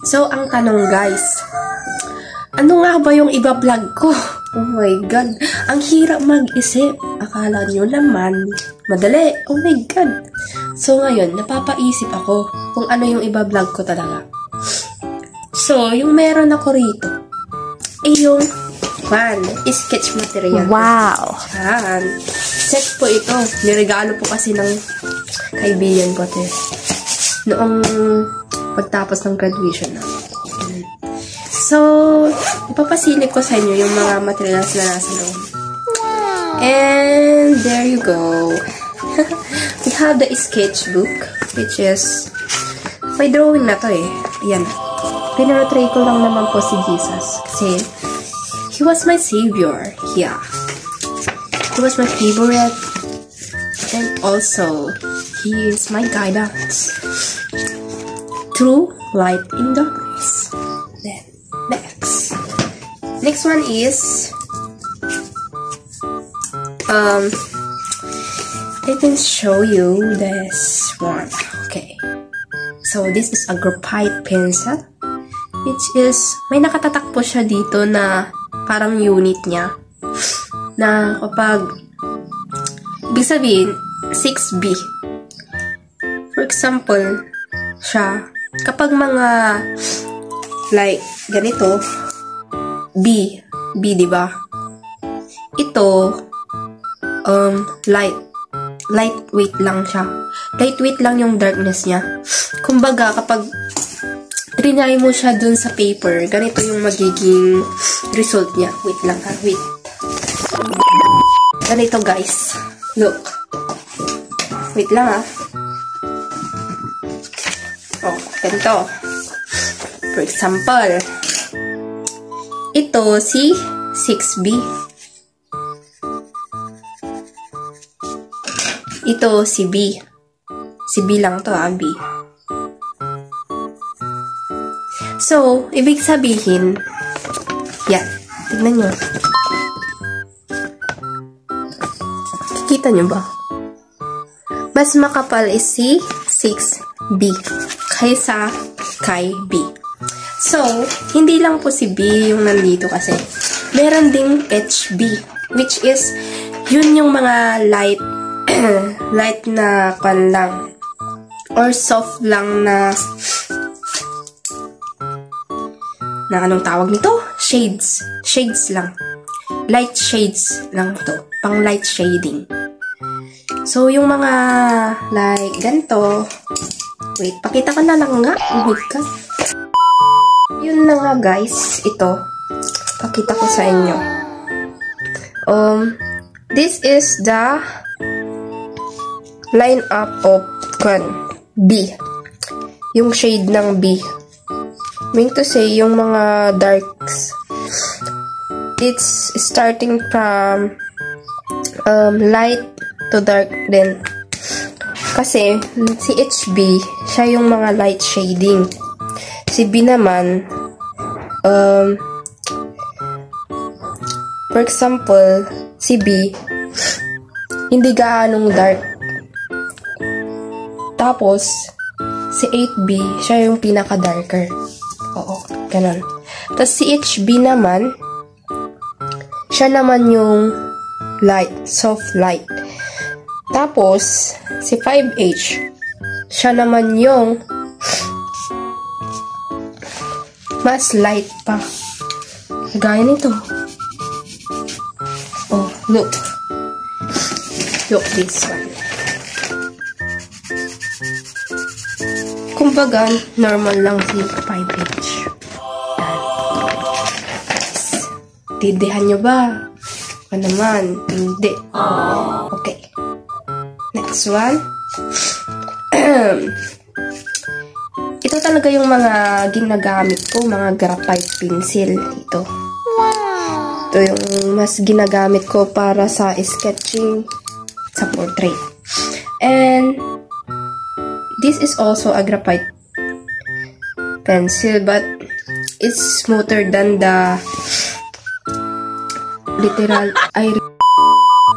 So, ang tanong guys, ano nga ba yung iba-vlog ko? Oh my God, ang hirap mag-isip. Akala nyo naman, madali. Oh my God. So, ngayon, napapaisip ako kung ano yung iba-vlog ko talaga. So, yung meron ako rito, yung sketch material. Wow! Yan. Set po ito. Niregalo po kasi ng kaibigan ko ito. Noong pagtapos ng graduation na. So, ipapasilip ko sa inyo yung mga materials na nasa loob. And there you go. We have the sketchbook, which is may drawing na to eh. Ayan. Pinarotray ko lang naman po si Jesus. Kasi, he was my savior. Yeah. He was my favorite. And also, he is my guidance. True light in darkness. Then, next one is I can show you this one. Okay. So, this is a graphite pencil, which is, may nakatatak po siya dito na parang unit niya. Na kapag, ibig sabihin, 6B. For example, siya, kapag mga, like, ganito, B, diba? Ito, lightweight lang siya. Lightweight lang yung darkness niya. Kumbaga, kapag trinay mo siya dun sa paper, ganito yung magiging result niya. Wait lang ha, wait. Ganito guys. Look. Wait lang ha. Oh, ganito. For example, ito si 6B. Ito si B. Si B lang to B. So, ibig sabihin, yan. Tignan nyo. Kikita nyo ba? Mas makapal is si 6B kaysa kay B. So, hindi lang po si B yung nandito kasi. Meron ding HB, which is, yun yung mga light na kan lang. Or soft lang na anong tawag nito? Shades. Shades lang. Light shades lang to. Pang light shading. So, yung mga like ganito. Wait, pakita ko na lang nga. Oh my God. Yun na nga guys. Ito. Pakita ko sa inyo. This is the lineup of B. Yung shade ng B. Mean to say, yung mga darks, it's starting from light to dark din. Kasi, si HB, siya yung mga light shading. Si B naman, for example, si B, hindi gaanong dark. Tapos, si 8B, siya yung pinaka-darker. Oo, ganun. Tapos si HB naman, siya naman yung light, soft light. Tapos, si 5H, siya naman yung mas light pa. Gaya nito. Oh, look. Look this one. Kumbaga, normal lang si 5H. Didihan nyo ba? Ano naman? Hindi. Okay. Next one. Ito talaga yung mga ginagamit ko, mga graphite pencil. Ito. Ito yung mas ginagamit ko para sa sketching sa portrait. And this is also a graphite pencil, but it's smoother than the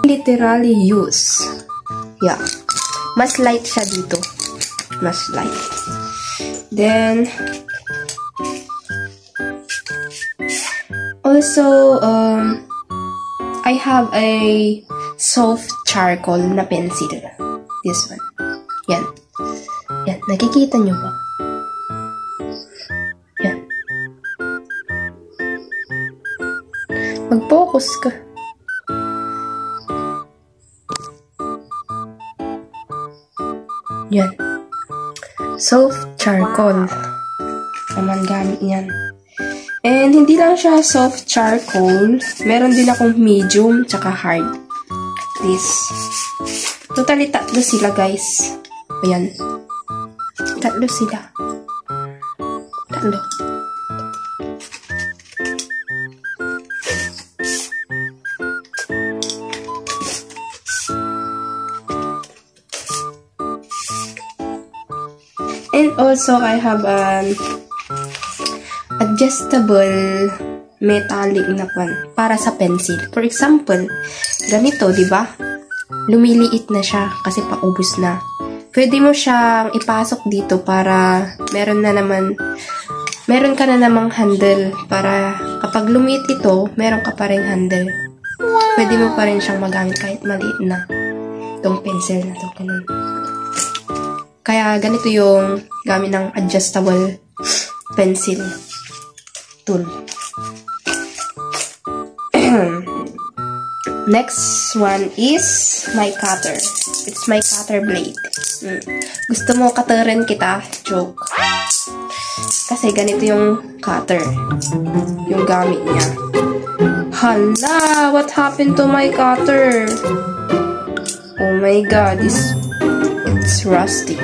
literally use. Yeah. Mas light siya dito. Mas light. Then, also, I have a soft charcoal na pencil. This one. Yan. Yan. Nakikita nyo ba? Yan. Mag-focus ka. Yan. Soft charcoal. Naman gamit niyan. And hindi lang siya soft charcoal. Meron din akong medium tsaka hard. This. Totally, 3 sila, guys. Ayan. 3 sila. 3. And also, I have an adjustable metallic na pan para sa pencil. For example, ganito, di ba? Lumiliit na siya kasi paubos na. Pwede mo siyang ipasok dito para meron ka na namang handle para kapag lumiit ito, meron ka pa ring handle. Pwede mo pa rin siyang magamit kahit maliit na itong pencil na to. Ganun. Kaya ganito yung gamit ng adjustable pencil tool. Next one is my cutter. It's my cutter blade. Gusto mo cutterin kita? Joke. Kasi ganito yung cutter. Yung gamit niya. Hala! What happened to my cutter? Oh my god. It's rusty.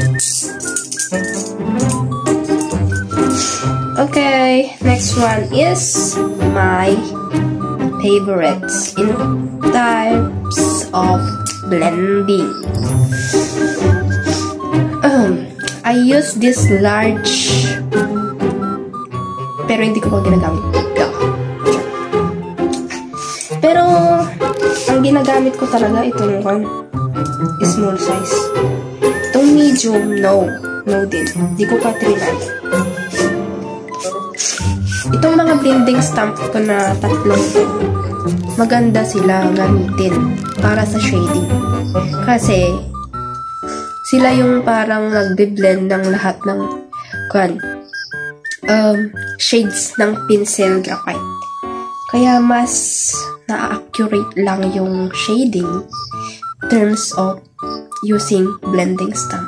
Okay, next one is my favorites in types of blending. I use this large, pero hindi ko pa ginagamit. Pero ang ginagamit ko talaga itong small size. Itong medium, no din. Hindi ko pa trinay. Itong mga blending stamp ko na 3 ito, maganda sila gamitin para sa shading. Kasi, sila yung parang nagbe-blend ng lahat ng shades ng pencil graphite. Kaya mas na-accurate lang yung shading in terms of using blending stamp.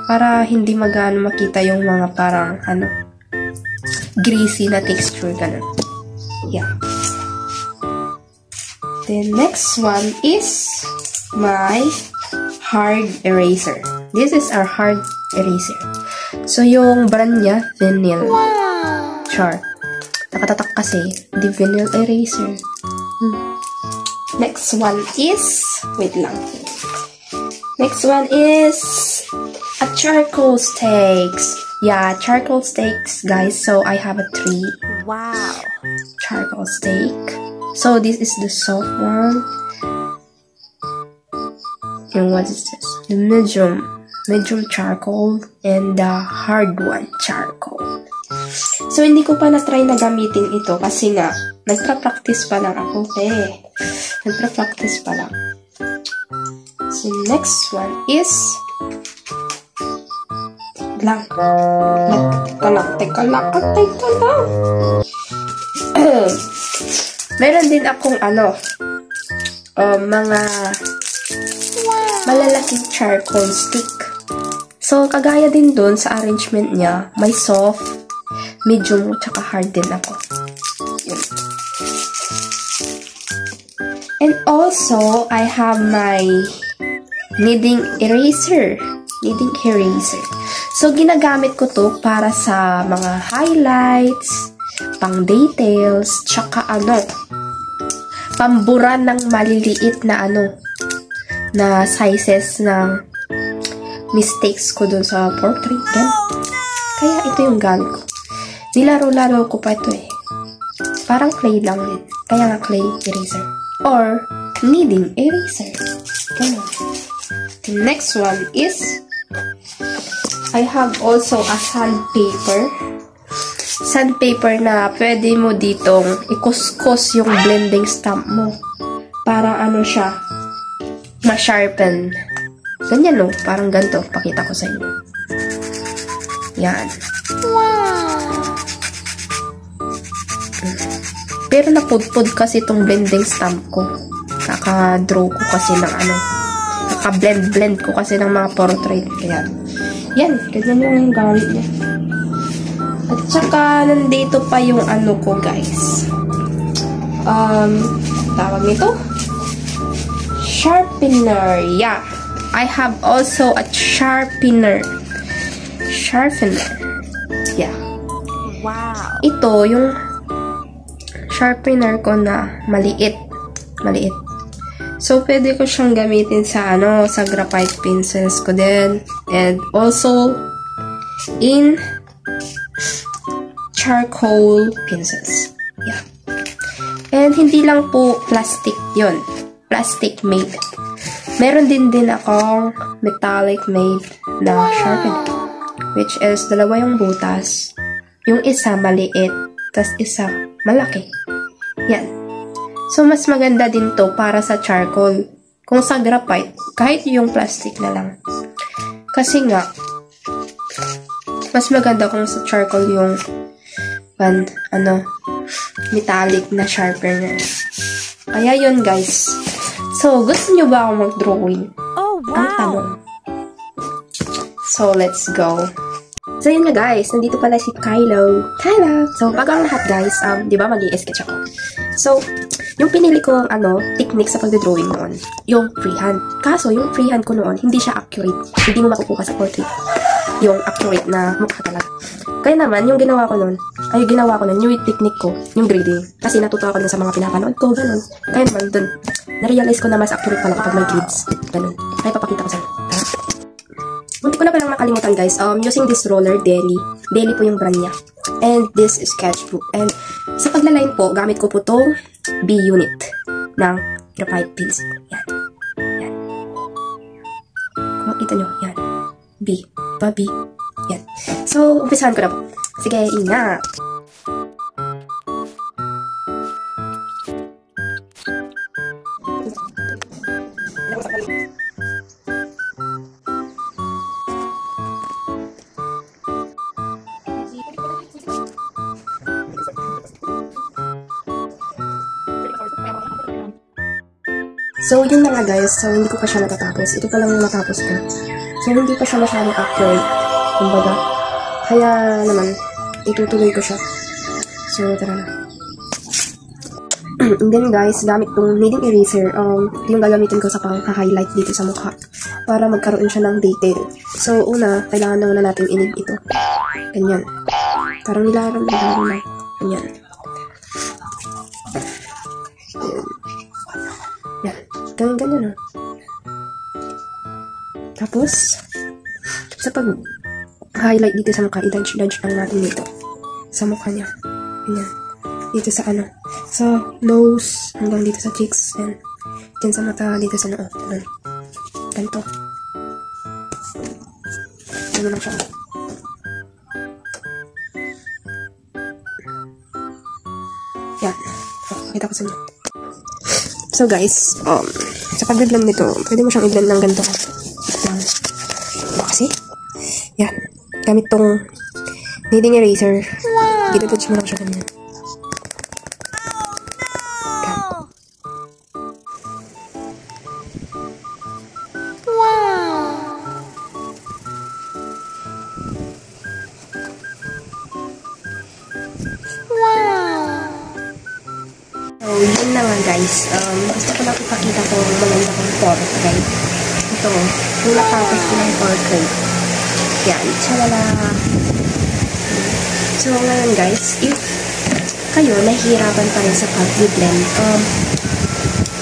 Para hindi magano makita yung mga parang greasy na texture, ganun. Yeah. The next one is my hard eraser. This is our hard eraser. So, yung brand niya, Vinyl. Wow! Char. Nakatatak kasi, the Vinyl eraser. Next one is, wait lang. Next one is a charcoal sticks. Yeah, charcoal sticks, guys. So, I have a 3. Wow. Charcoal stick. So, this is the soft one. And what is this? The medium charcoal and the hard one, charcoal. So, hindi ko pa na-try na gamitin ito kasi nga, nagtra-practice pa lang ako. Nagtra-practice pa lang. So, next one is Teka lang. Meron din akong mga malalaking charcoal stick. So, kagaya din dun sa arrangement niya, may soft, medium, tsaka hard din ako. Yun. And also, I have my kneading eraser. So, ginagamit ko to para sa mga highlights, pang details, tsaka pambura ng maliliit na na sizes ng mistakes ko dun sa portrait. Kaya ito yung gamit ko. Nilaro-laro ko pa ito eh. Parang clay lang din. Kaya nga clay eraser. Or kneading eraser. Ganun. The next one is I have also a sandpaper. sandpaper na pwede mo ditong ikuskus yung blending stamp mo. Para ano siya, ma-sharpen. Ganyan no, parang ganito. Pakita ko sa inyo. Yan. Pero napudpud kasi itong blending stamp ko. Kaka-draw ko kasi ng ano. Kaka-blend ko kasi ng mga portrait. Kaya, yan. Ganyan yung gamit niya. At saka, nandito pa yung ano ko, guys. Tawag nito? Sharpener. Yeah. I have also a sharpener. Yeah. Wow. Ito, yung sharpener ko na maliit. So, pwede ko siyang gamitin sa sa graphite pencils ko din. And also, in charcoal pencils. Yeah. And hindi lang po plastic yun. Plastic made. Meron din akong metallic made na sharpener. Which is, dalawa yung butas. Yung isa maliit, tas isa malaki. Yan. So, mas maganda din to para sa charcoal. Kung sa graphite, kahit yung plastic na lang. Kasi nga, mas maganda kung sa charcoal yung metallic na sharpener. Kaya yun, guys. So, gusto nyo ba akong mag-drawing? Oh, wow! Ang tanong. So, let's go. So, yun nga guys, nandito pala si Kylo. So, bago ang lahat guys, di ba mag-i-sketch ako. So, yung pinili ko technique sa pagdodrawing noon, yung freehand. Kaso, yung freehand ko noon, hindi siya accurate. Hindi mo makukuha sa portrait. Yung accurate na mukha talaga. Kaya naman, yung ginawa ko noon, yung technique ko, yung grading. Kasi natuto ako dun sa mga pinapanood ko, ganun. Kaya naman, dun, na-realize ko na mas accurate pala kapag may grids. Ganun. Kaya papakita ko sa'yo. Munti ko na palang nakalimutan guys, using this roller, Deli po yung brand niya. And this is sketchbook. And sa paglaline po, gamit ko po itong B unit ng graphite pencil. Yan. Kung makita nyo, yan. B. Yan. So, umpisahan ko na po. Sige, ingat. So, yun na nga guys. So, hindi ko pa siya natatapos. Ito pa lang yung natapos ko. So, hindi pa siya masyadong accurate. Kumbaga. Kaya naman, itutuloy ko siya. So, tara na. And then guys, gamit tong kneading eraser. Yung gagamitin ko sa pang-highlight dito sa mukha. Para magkaroon siya ng detail. So, una, kailangan na muna natin inib ito. Ganyan. Parang nilaram lang. Ganyan. Yan. Ganyan. Tapos, sa pag-highlight dito sa mukha, i-dodge lang natin dito. Sa mukha niya. Ganyan. Dito sa sa nose, hanggang dito sa cheeks, and dyan sa mata, dito sa noo. Ganito. Ganyan lang siya. Yan. Pakita ko sa inyo. So guys, sa pag-blend nito, pwede mo siyang i-blend ng ganito. Kasi, yan. Gamit tong kneading eraser. Wow. Ito-touch mo lang siya ganyan. So, yun na nga guys. Gusto ko lang ipakita ko maganda kong portrait. Ito, yung natapos ko ng portrait. Yan, tsalala. So, ngayon guys, if kayo nahihirapan pa rin sa pag-blend,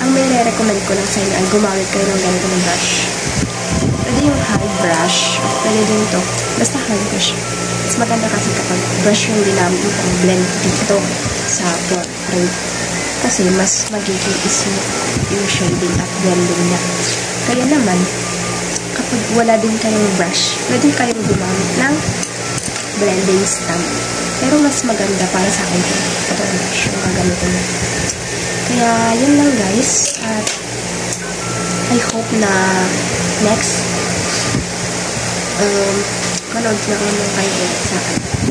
ang may recommend ko lang sa inyo ay gumamit kayo ng ganito ng brush. Pwede yung hard brush, pwede din ito. Basta hard brush. Mas maganda kasi kapag brush yung ginamit mo pang blend dito sa portrait. Kasi mas magiging smooth yung shading at blending niya. Kaya naman, kapag wala din kayong brush, pwede kayong gumamit ng blending stamp. Pero mas maganda para sa akin ito. Ito yung gagamitin mo. Kaya, yun lang guys. At, I hope na next, manood na kayo ng kayo sa akin.